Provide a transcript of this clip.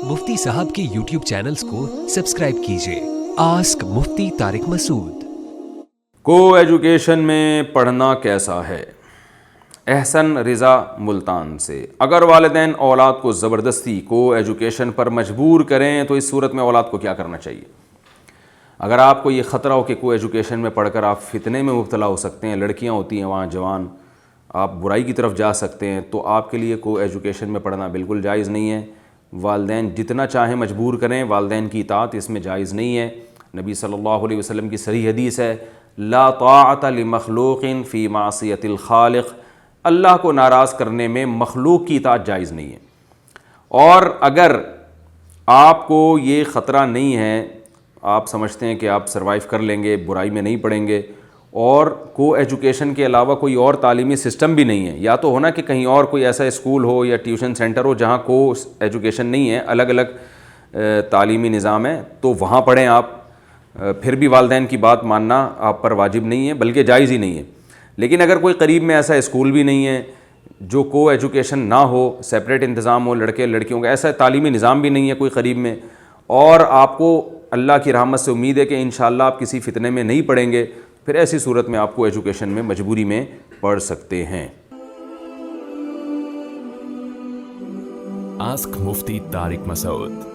मुफ्ती साहब के YouTube channels को सब्सक्राइब कीजिए। आस्क मुफ्ती तारिक मसूद। को एजुकेशन में पढ़ना कैसा है? एहसन रिज़ा मुल्तान से। अगर वालिदैन औलाद को ज़बरदस्ती को एजुकेशन पर मजबूर करें तो इस सूरत में औलाद को क्या करना चाहिए? अगर आपको ये ख़तरा हो कि को एजुकेशन में पढ़कर आप फितने में मुब्तला हो सकते हैं, लड़कियां होती हैं वहाँ जवान, आप बुराई की तरफ जा सकते हैं, तो आपके लिए को एजुकेशन में पढ़ना बिल्कुल जायज़ नहीं है। वालिदैन जितना चाहें मजबूर करें, वालिदैन की इताअत इसमें जायज़ नहीं है। नबी सल्लल्लाहु अलैहि वसल्लम की सही हदीस है, ला ताअत लिमखलूक़िन फ़ी मासियतिल खालिक़, अल्लाह को नाराज़ करने में मखलूक की इताअत जायज़ नहीं है। और अगर आपको ये ख़तरा नहीं है, आप समझते हैं कि आप सर्वाइव कर लेंगे, बुराई में नहीं पड़ेंगे, और को एजुकेशन के अलावा कोई और तालीमी सिस्टम भी नहीं है, या तो होना कि कहीं और कोई ऐसा स्कूल हो या ट्यूशन सेंटर हो जहाँ को एजुकेशन नहीं है, अलग अलग तालीमी निज़ाम है, तो वहाँ पढ़ें आप। फिर भी वालिदैन की बात मानना आप पर वाजिब नहीं है, बल्कि जायज़ ही नहीं है। लेकिन अगर कोई करीब में ऐसा स्कूल भी नहीं है जो को एजुकेशन ना हो, सेपरेट इंतज़ाम हो लड़के लड़कियों का, ऐसा तालीमी निज़ाम भी नहीं है कोई करीब में, और आपको अल्लाह की रहमत से उम्मीद है कि इंशाअल्लाह आप किसी फितने में नहीं पड़ेंगे, फिर ऐसी सूरत में आपको एजुकेशन में मजबूरी में पढ़ सकते हैं। आस्क मुफ्ती तारिक मसूद।